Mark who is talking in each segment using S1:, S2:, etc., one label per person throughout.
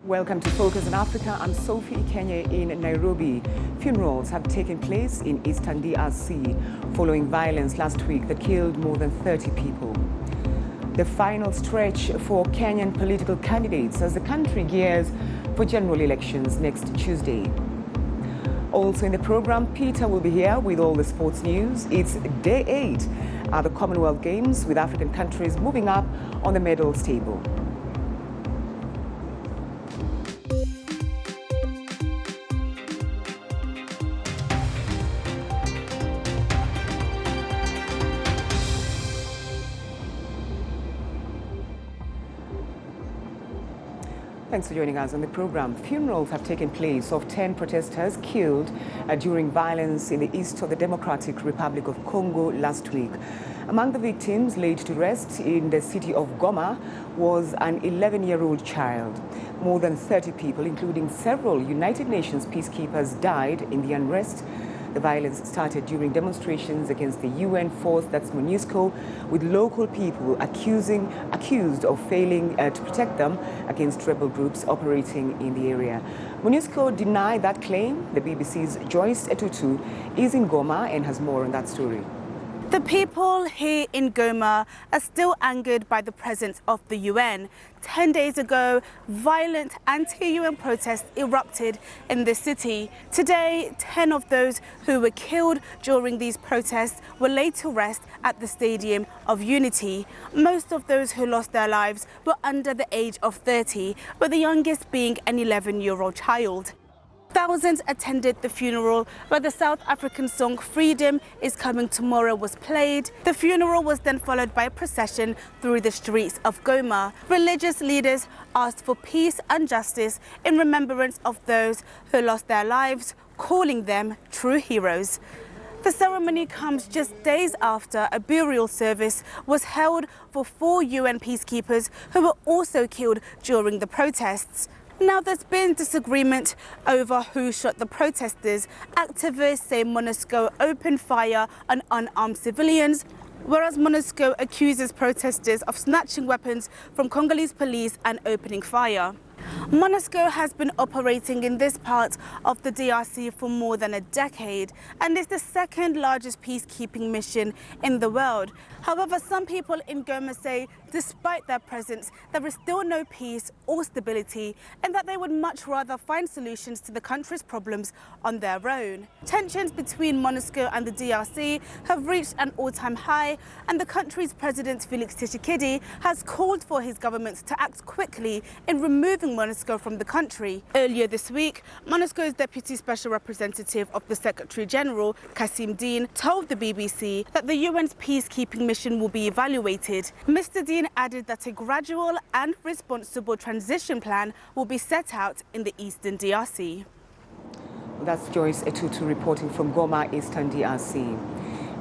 S1: Welcome to Focus on Africa. I'm Sophie Ikenye in Nairobi. Funerals have taken place in Eastern DRC following violence last week that killed more than 30 people. The final stretch for Kenyan political candidates as the country gears for general elections next Tuesday. Also in the program, Peter will be here with all the sports news. It's day 8 at the Commonwealth Games, with African countries moving up on the medals table. Thanks for joining us on the program. Funerals have taken place of 10 protesters killed during violence in the east of the Democratic Republic of Congo last week. Among the victims laid to rest in the city of Goma was an 11-year-old child. More than 30 people, including several United Nations peacekeepers, died in the unrest. The violence started during demonstrations against the UN force, that's MONUSCO, with local people accused of failing to protect them against rebel groups operating in the area. MONUSCO denied that claim. The BBC's Joyce Etutu is in Goma and has more on that story.
S2: The people here in Goma are still angered by the presence of the UN. 10 days ago, violent anti-UN protests erupted in the city. Today, 10 of those who were killed during these protests were laid to rest at the Stadium of Unity. Most of those who lost their lives were under the age of 30, with the youngest being an 11-year-old child. Thousands attended the funeral, where the South African song "Freedom is Coming Tomorrow" was played. The funeral was then followed by a procession through the streets of Goma. Religious leaders asked for peace and justice in remembrance of those who lost their lives, calling them true heroes. The ceremony comes just days after a burial service was held for 4 UN peacekeepers who were also killed during the protests. Now, there's been disagreement over who shot the protesters. Activists say MONUSCO opened fire on unarmed civilians, whereas MONUSCO accuses protesters of snatching weapons from Congolese police and opening fire. MONUSCO has been operating in this part of the DRC for more than a decade and is the second largest peacekeeping mission in the world. However, some people in Goma say despite their presence, there is still no peace or stability, and that they would much rather find solutions to the country's problems on their own. Tensions between MONUSCO and the DRC have reached an all-time high, and the country's president, Felix Tshisekedi, has called for his government to act quickly in removing MONUSCO from the country. Earlier this week, MONUSCO's Deputy Special Representative of the Secretary General, Kassim Dean, told the BBC that the UN's peacekeeping mission will be evaluated. Mr. Dean added that a gradual and responsible transition plan will be set out in the Eastern DRC.
S1: That's Joyce Etutu reporting from Goma, Eastern DRC.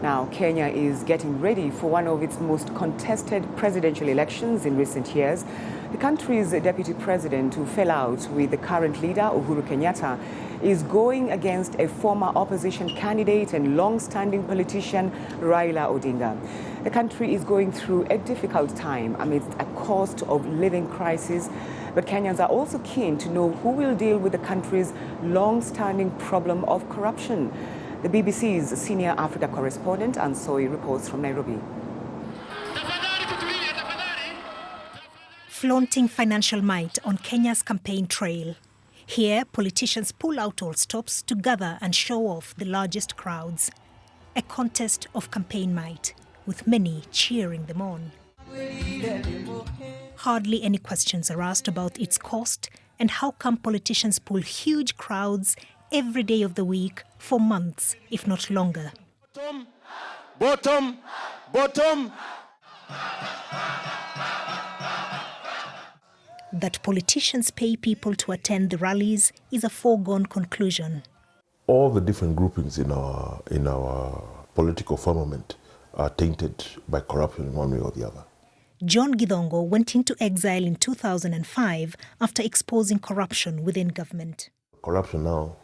S1: Now, Kenya is getting ready for one of its most contested presidential elections in recent years. The country's deputy president, who fell out with the current leader, Uhuru Kenyatta, is going against a former opposition candidate and long-standing politician, Raila Odinga. The country is going through a difficult time amidst a cost of living crisis, but Kenyans are also keen to know who will deal with the country's long-standing problem of corruption. The BBC's senior Africa correspondent, Ansoi, reports from Nairobi.
S3: Flaunting financial might on Kenya's campaign trail. Here, politicians pull out all stops to gather and show off the largest crowds. A contest of campaign might, with many cheering them on. Hardly any questions are asked about its cost and how come politicians pull huge crowds every day of the week for months, if not longer.
S4: Bottom.
S3: That politicians pay people to attend the rallies is a foregone conclusion.
S5: All the different groupings in our political firmament are tainted by corruption in one way or the other.
S3: John Githongo went into exile in 2005 after exposing corruption within government.
S5: Corruption now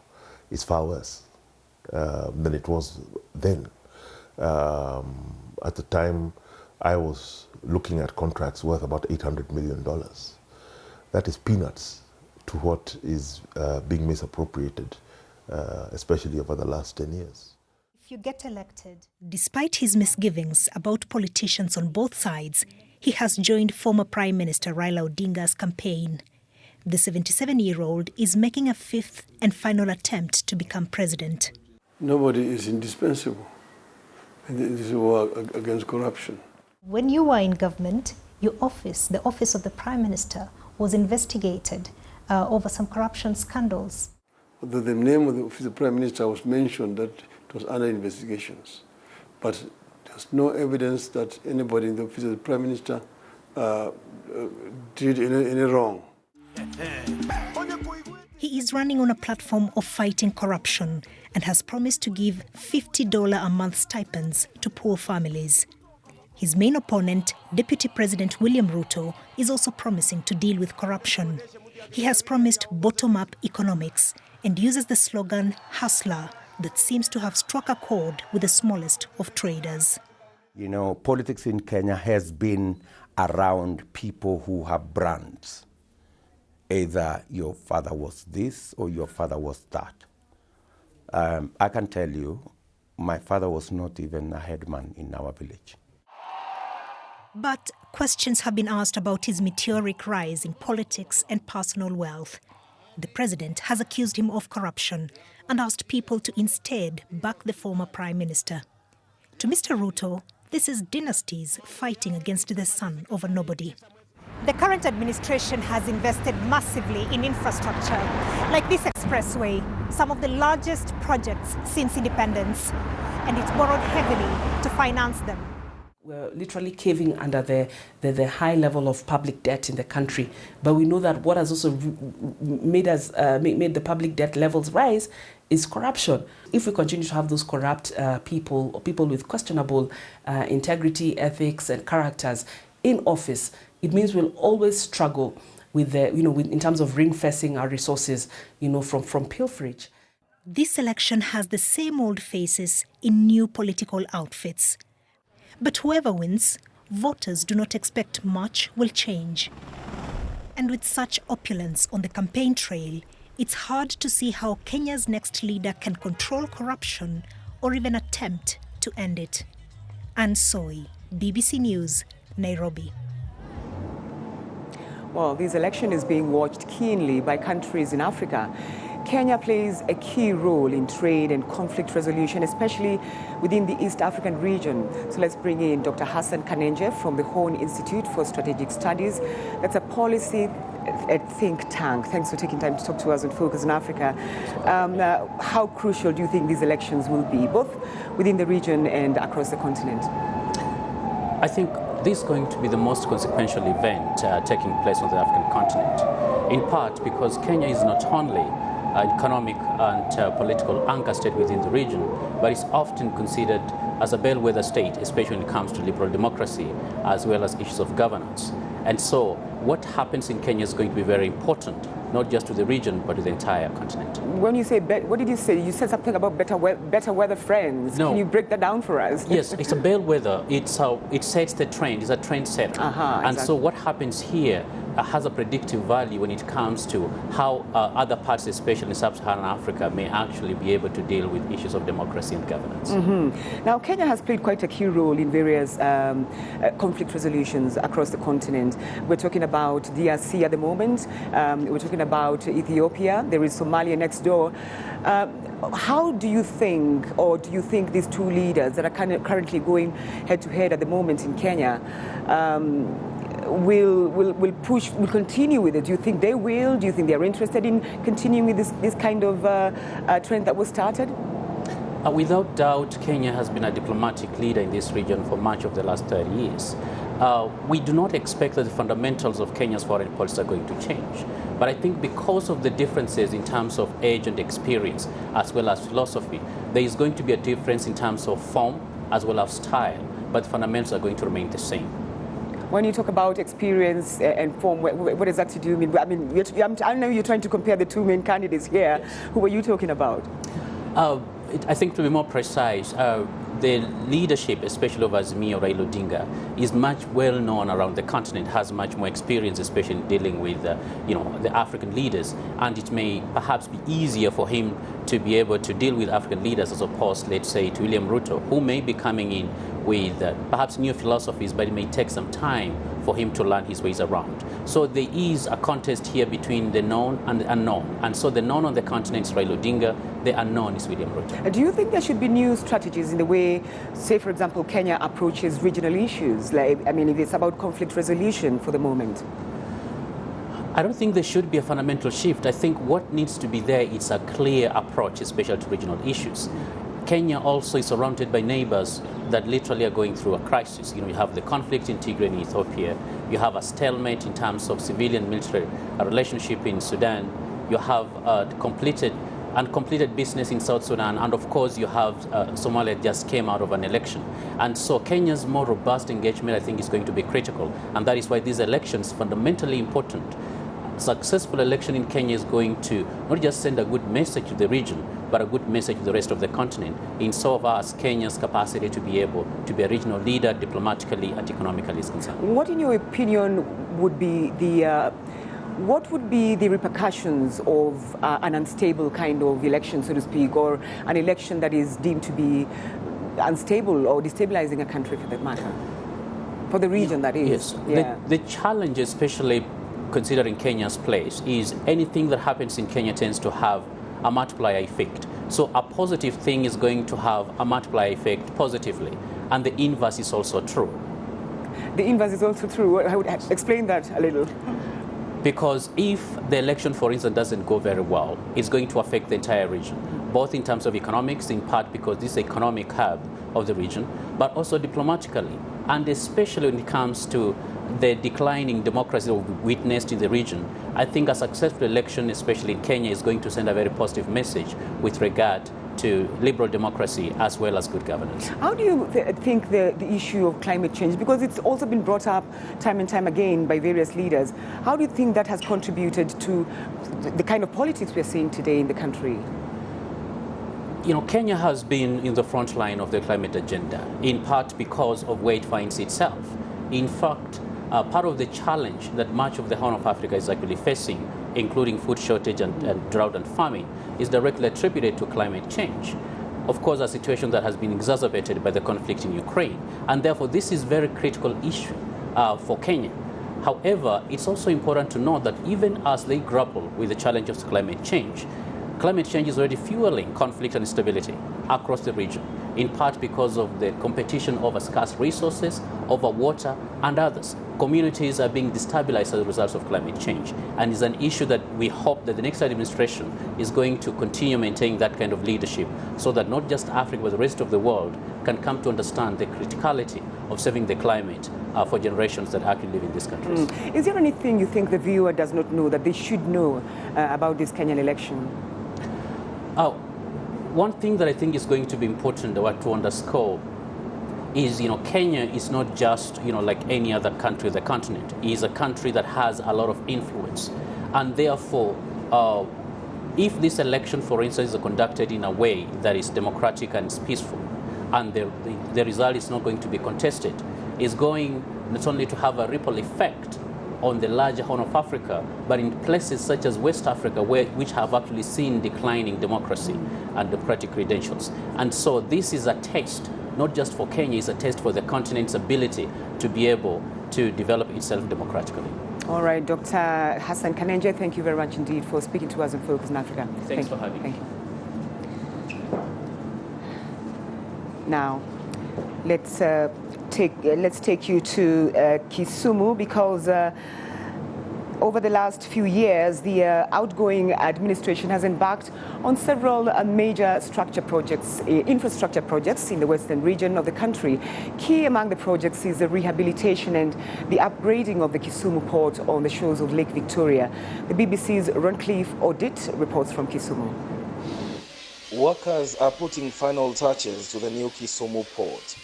S5: is far worse than it was then. At the time, I was looking at contracts worth about $800 million. That is peanuts to what is being misappropriated, especially over the last 10 years.
S3: If you get elected, despite his misgivings about politicians on both sides, he has joined former Prime Minister Raila Odinga's campaign. The 77-year-old is making a fifth and final attempt to become president.
S4: Nobody is indispensable in this war against corruption.
S3: When you were in government, your office, the office of the Prime Minister, was investigated over some corruption scandals.
S4: The name of the office of the Prime Minister was mentioned that it was under investigations, but there's no evidence that anybody in the office of the Prime Minister did any wrong.
S3: He is running on a platform of fighting corruption and has promised to give $50 a month stipends to poor families. His main opponent, Deputy President William Ruto, is also promising to deal with corruption. He has promised bottom-up economics and uses the slogan "hustler" that seems to have struck a chord with the smallest of traders.
S6: You know, politics in Kenya has been around people who have brands. Either your father was this or your father was that. I can tell you, my father was not even a headman in our village.
S3: But questions have been asked about his meteoric rise in politics and personal wealth. The president has accused him of corruption and asked people to instead back the former prime minister. To Mr. Ruto, this is dynasties fighting against the son of a nobody. The current administration has invested massively in infrastructure, like this expressway, some of the largest projects since independence, and it's borrowed heavily to finance them.
S7: We're literally caving under the high level of public debt in the country. But we know that what has also made the public debt levels rise is corruption. If we continue to have those corrupt people, or people with questionable integrity, ethics, and characters in office, it means we'll always struggle with in terms of ring-fencing our resources, from pilferage.
S3: This election has the same old faces in new political outfits. But whoever wins, voters do not expect much will change. And with such opulence on the campaign trail, it's hard to see how Kenya's next leader can control corruption or even attempt to end it. Anne Soy, BBC News, Nairobi.
S1: Well, this election is being watched keenly by countries in Africa. Kenya plays a key role in trade and conflict resolution, especially within the East African region. So let's bring in Dr. Hassan Kanenje from the Horn Institute for Strategic Studies. That's a policy think tank. Thanks for taking time to talk to us on Focus on Africa. How crucial do you think these elections will be, both within the region and across the continent?
S8: I think this is going to be the most consequential event taking place on the African continent, in part because Kenya is not only an economic and political anchor state within the region, but it's often considered as a bellwether state, especially when it comes to liberal democracy, as well as issues of governance. And so what happens in Kenya is going to be very important, not just to the region, but to the entire continent.
S1: When you say, what did you say? You said something about better weather friends.
S8: No.
S1: Can you break that down for us?
S8: Yes, it's a bellwether. It sets the trend. It's a trend setter. And
S1: exactly.
S8: So what happens here has a predictive value when it comes to how other parts, especially in sub-Saharan Africa, may actually be able to deal with issues of democracy and governance.
S1: Mm-hmm. Now, Kenya has played quite a key role in various conflict resolutions across the continent. We're talking about DRC at the moment. We're talking about Ethiopia. There is Somalia next door. How do you think, or do you think these two leaders that are currently going head-to-head at the moment in Kenya will continue with it? Do you think they will? Do you think they're interested in continuing with this kind of trend that was started?
S8: Without doubt, Kenya has been a diplomatic leader in this region for much of the last 30 years. We do not expect that the fundamentals of Kenya's foreign policy are going to change. But I think because of the differences in terms of age and experience, as well as philosophy, there is going to be a difference in terms of form as well as style, but the fundamentals are going to remain the same.
S1: When you talk about experience and form, what exactly do you mean? I mean, I know you're trying to compare the two main candidates here. Yes. Who were you talking about?
S8: I think to be more precise, the leadership, especially of Azimio Raila Odinga, is much well known around the continent, has much more experience, especially in dealing with the African leaders, and it may perhaps be easier for him to be able to deal with African leaders as opposed, let's say, to William Ruto, who may be coming in with perhaps new philosophies, but it may take some time for him to learn his ways around. So there is a contest here between the known and the unknown. And so the known on the continent is Raila Odinga, the unknown is William Ruto.
S1: Do you think there should be new strategies in the way, say, for example, Kenya approaches regional issues? Like, I mean, if it's about conflict resolution for the moment.
S8: I don't think there should be a fundamental shift. I think what needs to be there is a clear approach, especially to regional issues. Kenya also is surrounded by neighbors that literally are going through a crisis. You have the conflict in Tigray in Ethiopia. You have a stalemate in terms of civilian-military relationship in Sudan. You have uncompleted business in South Sudan. And of course, you have Somalia just came out of an election. And so Kenya's more robust engagement, I think, is going to be critical. And that is why these elections are fundamentally important. Successful election in Kenya is going to not just send a good message to the region, but a good message to the rest of the continent in so far as Kenya's capacity to be able to be a regional leader diplomatically and economically is concerned.
S1: What, in your opinion, would be the repercussions of an unstable kind of election, so to speak, or an election that is deemed to be unstable or destabilizing a country for that matter? For the region, that is.
S8: Yes.
S1: Yeah.
S8: The challenge, especially considering Kenya's place, is anything that happens in Kenya tends to have a multiplier effect. So a positive thing is going to have a multiplier effect positively, and the inverse is also true.
S1: The inverse is also true. I would explain that a little.
S8: Because if the election, for instance, doesn't go very well, it's going to affect the entire region, both in terms of economics, in part because this is the economic hub of the region, but also diplomatically, and especially when it comes to the declining democracy that we witnessed in the region. I think a successful election, especially in Kenya, is going to send a very positive message with regard to liberal democracy as well as good governance.
S1: How do you think the issue of climate change, because it's also been brought up time and time again by various leaders, how do you think that has contributed to the kind of politics we're seeing today in the country?
S8: Kenya has been in the front line of the climate agenda, in part because of where it finds itself. In fact, part of the challenge that much of the Horn of Africa is actually facing, including food shortage and drought and famine, is directly attributed to climate change. Of course, a situation that has been exacerbated by the conflict in Ukraine. And therefore, this is a very critical issue for Kenya. However, it's also important to note that even as they grapple with the challenge of climate change is already fueling conflict and instability across the region, in part because of the competition over scarce resources, over water, and others. Communities are being destabilized as a result of climate change, and is an issue that we hope that the next administration is going to continue maintaining that kind of leadership, so that not just Africa, but the rest of the world can come to understand the criticality of saving the climate for generations that actually live in these countries.
S1: Is there anything you think the viewer does not know that they should know about this Kenyan election?
S8: One thing that I think is going to be important to underscore is, Kenya is not just, like any other country of the continent. It is a country that has a lot of influence. And therefore, if this election, for instance, is conducted in a way that is democratic and is peaceful, and the result is not going to be contested, is going not only to have a ripple effect on the larger Horn of Africa, but in places such as West Africa, which have actually seen declining democracy and democratic credentials. And so this is a test, not just for Kenya, it's a test for the continent's ability to be able to develop itself democratically.
S1: All right, Dr. Hassan Kanenje, thank you very much indeed for speaking to us in Focus on Africa.
S8: Thanks for having me.
S1: Thank you. Now, let's take you to Kisumu, because over the last few years, the outgoing administration has embarked on several major infrastructure projects in the western region of the country. Key among the projects is the rehabilitation and the upgrading of the Kisumu port on the shores of Lake Victoria. The BBC's Roncliffe Audit reports from Kisumu.
S9: Workers are putting final touches to the new Kisumu port.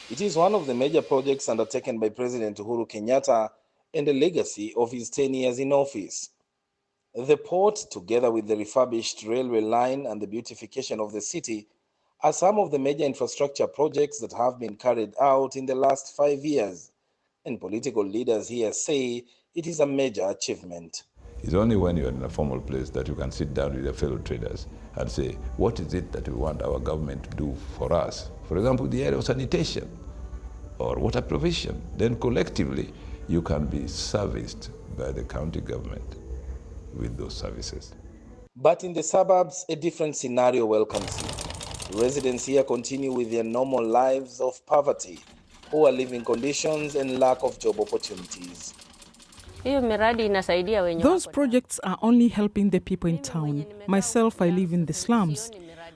S9: It is one of the major projects undertaken by President Uhuru Kenyatta and a legacy of his 10 years in office. The port, together with the refurbished railway line and the beautification of the city, are some of the major infrastructure projects that have been carried out in the last 5 years. And political leaders here say it is a major achievement.
S10: It's only when you're in a formal place that you can sit down with your fellow traders and say, what is it that we want our government to do for us? For example, the area of sanitation or water provision. Then collectively, you can be serviced by the county government with those services.
S9: But in the suburbs, a different scenario welcomes you. Residents here continue with their normal lives of poverty, poor living conditions, and lack of job opportunities.
S11: Those projects are only helping the people in town. Myself, I live in the slums,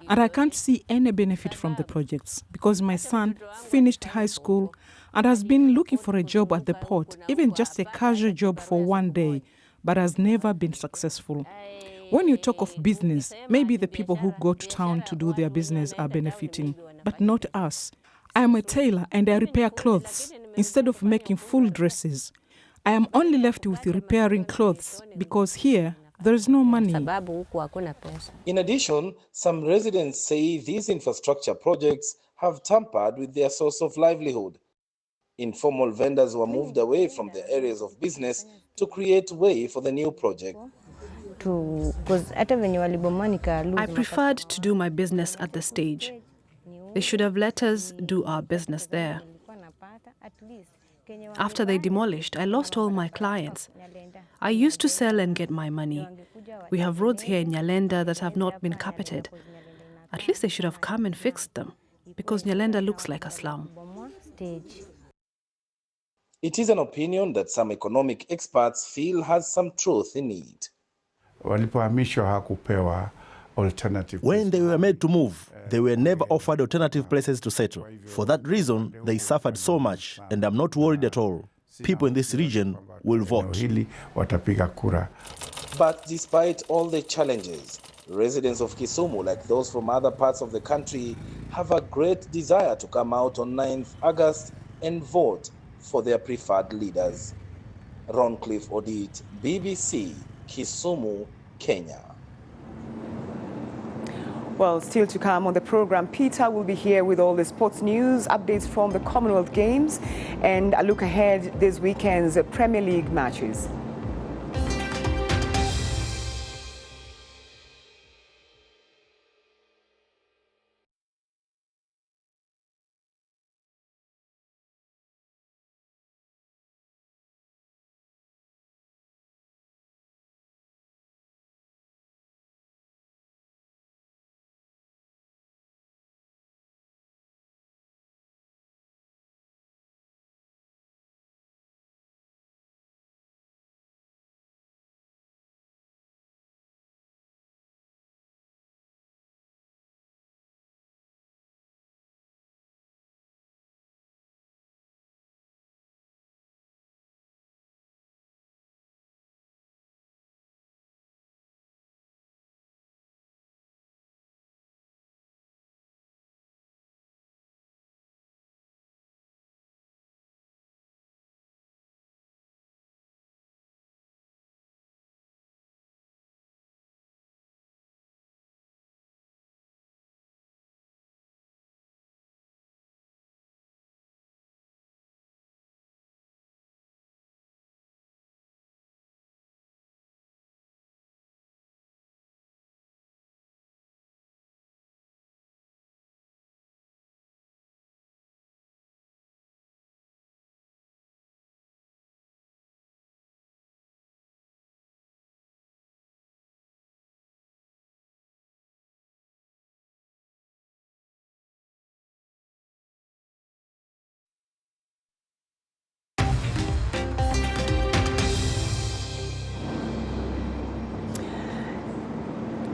S11: and I can't see any benefit from the projects because my son finished high school and has been looking for a job at the port, even just a casual job for one day, but has never been successful. When you talk of business, maybe the people who go to town to do their business are benefiting, but not us. I am a tailor and I repair clothes instead of making full dresses. I am only left with repairing clothes because here there is no money.
S9: In addition, some residents say these infrastructure projects have tampered with their source of livelihood. Informal vendors were moved away from their areas of business to create way for the new project.
S12: I preferred to do my business at the stage. They should have let us do our business there. After they demolished, I lost all my clients. I used to sell and get my money. We have roads here in Nyalenda that have not been carpeted. At least they should have come and fixed them, because Nyalenda looks like a slum.
S9: It is an opinion that some economic experts feel has some truth in it.
S13: When
S14: they were made to move, they were never offered alternative places to settle. For that reason, they suffered so much, and I'm not worried at all. People in this region will vote.
S9: But despite all the challenges, residents of Kisumu, like those from other parts of the country, have a great desire to come out on 9th August and vote for their preferred leaders. Roncliffe Odit, BBC, Kisumu, Kenya.
S1: Well, still to come on the program, Peter will be here with all the sports news, updates from the Commonwealth Games, and a look ahead this weekend's Premier League matches.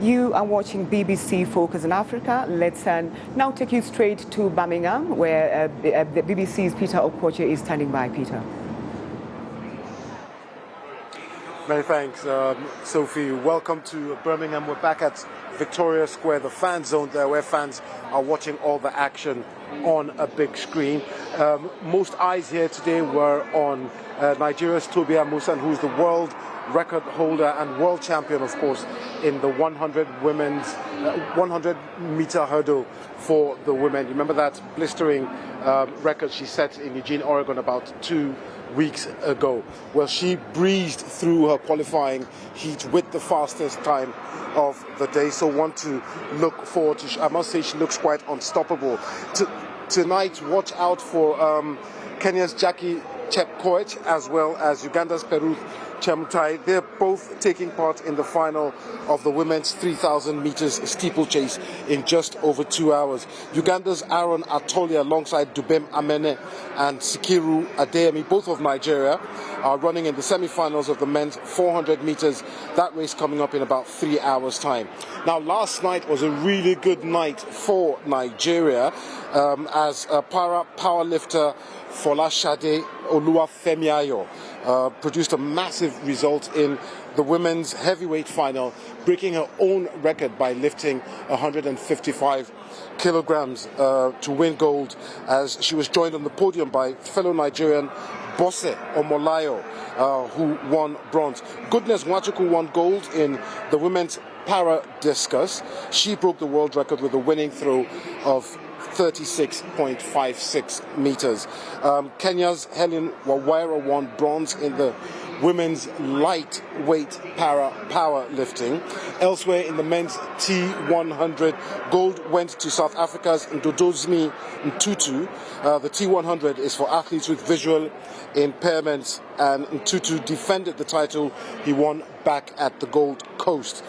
S1: You are watching BBC Focus on Africa. Let's now take you straight to Birmingham, where the BBC's Peter Okwoche is standing by. Peter.
S15: Many thanks, Sophie. Welcome to Birmingham. We're back at Victoria Square, the fan zone there, where fans are watching all the action on a big screen. Most eyes here today were on Nigeria's Tobias Musa, who's the world record holder and world champion, of course, in the 100 meter hurdle for the women. You remember that blistering record she set in Eugene, Oregon about 2 weeks ago? Well, she breezed through her qualifying heat with the fastest time of the day, so one to look forward to. I must say she looks quite unstoppable. Tonight, watch out for Kenya's Jackie Chepkoech as well as Uganda's Peruth Chemutai. They're both taking part in the final of the women's 3,000 meters steeplechase in just over 2 hours. Uganda's Aaron Atoli alongside Dubem Amene and Sikiru Adeyemi, both of Nigeria, are running in the semi-finals of the men's 400 meters. That race coming up in about 3 hours' time. Now, last night was a really good night for Nigeria as powerlifter Folashade Oluwafemiayo produced a massive result in the women's heavyweight final, breaking her own record by lifting 155 kilograms to win gold, as she was joined on the podium by fellow Nigerian Bose Omolayo, who won bronze. Goodness Nwachukwu won gold in the women's para discus. She broke the world record with a winning throw of 36.56 meters. Kenya's Helen Wawira won bronze in the women's lightweight para powerlifting. Elsewhere in the men's T100, gold went to South Africa's Ndodozmi Ntutu. The T100 is for athletes with visual impairments, and Ntutu defended the title he won back at the Gold Coast.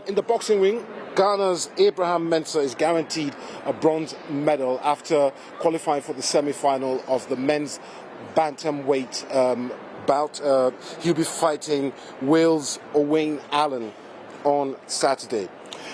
S15: In the boxing ring, Ghana's Abraham Mensah is guaranteed a bronze medal after qualifying for the semi-final of the men's bantamweight bout. He'll be fighting Wales' Owain Allen on Saturday.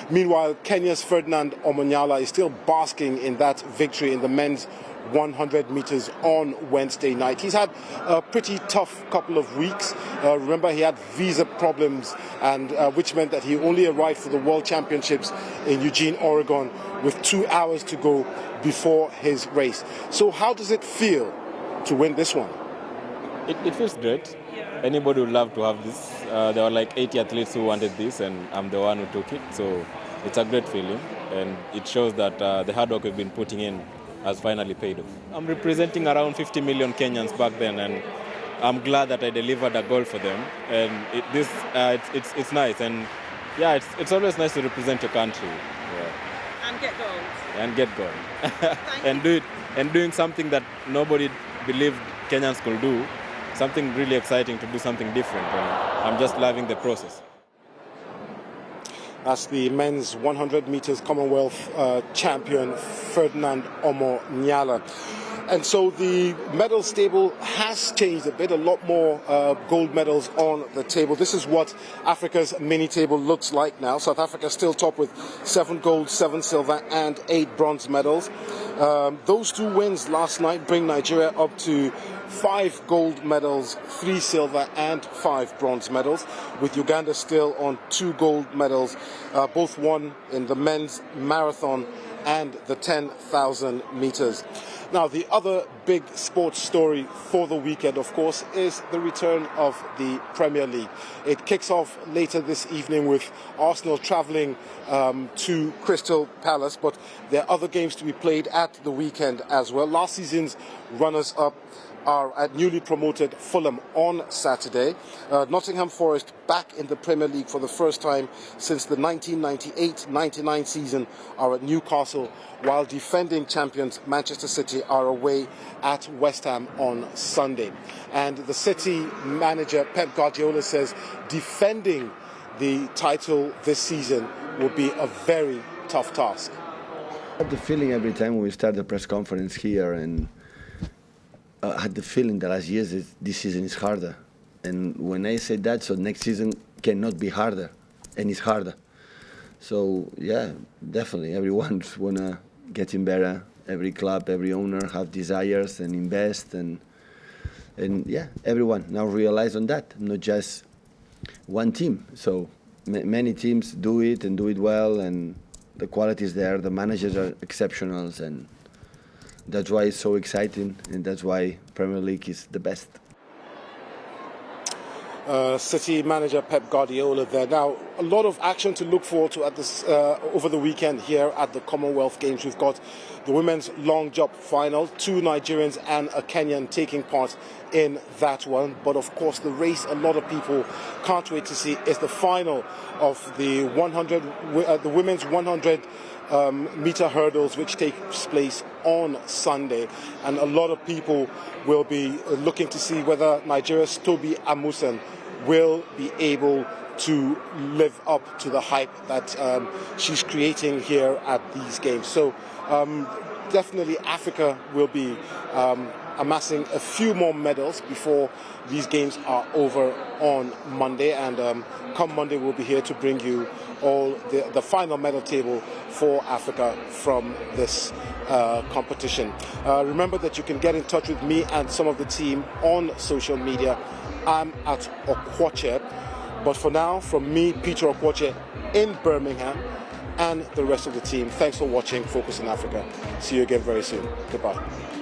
S15: Meanwhile, Kenya's Ferdinand Omanyala is still basking in that victory in the men's 100 meters on Wednesday night. He's had a pretty tough couple of weeks. Remember, he had visa problems, and which meant that he only arrived for the World Championships in Eugene, Oregon, with 2 hours to go before his race. So how does it feel to win this one?
S13: It feels great. Anybody would love to have this. There were like 80 athletes who wanted this, and I'm the one who took it. So it's a great feeling, and it shows that the hard work we've been putting in has finally paid off. I'm representing around 50 million Kenyans back then, and I'm glad that I delivered a goal for them. And it's nice, and yeah, it's always nice to represent your country. Yeah. And get gold. and doing something that nobody believed Kenyans could do, something really exciting, to do something different. And I'm just loving the process.
S15: As the men's 100 meters Commonwealth champion, Ferdinand Omanyala. And so the medal table has changed a bit, a lot more gold medals on the table. This is what Africa's mini table looks like now. South Africa still top with 7 gold, 7 silver and 8 bronze medals. Those 2 wins last night bring Nigeria up to 5 gold medals, 3 silver and 5 bronze medals, with Uganda still on 2 gold medals, both won in the men's marathon and the 10,000 meters. Now, the other big sports story for the weekend, of course, is the return of the Premier League. It kicks off later this evening with Arsenal travelling to Crystal Palace, but there are other games to be played at the weekend as well. Last season's runners-up are at newly promoted Fulham on Saturday. Nottingham Forest back in the Premier League for the first time since the 1998-99 season are at Newcastle, while defending champions Manchester City are away at West Ham on Sunday. And the City manager Pep Guardiola says defending the title this season will be a very tough task.
S16: I have the feeling every time when we start the press conference here, and I had the feeling the last years that this season is harder. And when I say that, so next season cannot be harder, and it's harder. So yeah, definitely everyone wanna get in better. Every club, every owner have desires and invest, and yeah, everyone now realize on that, not just one team. So many teams do it and do it well, and the quality is there. The managers are exceptional, and that's why it's so exciting, and that's why Premier League is the best.
S15: City manager Pep Guardiola there. Now, a lot of action to look forward to at this over the weekend here at the Commonwealth Games. We've got the women's long jump final, 2 Nigerians and a Kenyan taking part in that one. But of course, the race a lot of people can't wait to see is the final of the the women's 100 meter hurdles, which takes place on Sunday, and a lot of people will be looking to see whether Nigeria's Tobi Amusan will be able to live up to the hype that she's creating here at these games. So definitely Africa will be amassing a few more medals before these games are over on Monday, and come Monday we'll be here to bring you all the final medal table for Africa from this competition. Remember that you can get in touch with me and some of the team on social media. I'm at Okwoche, but for now, from me, Peter Okwoche in Birmingham, and the rest of the team, thanks for watching Focus on Africa. See you again very soon. Goodbye.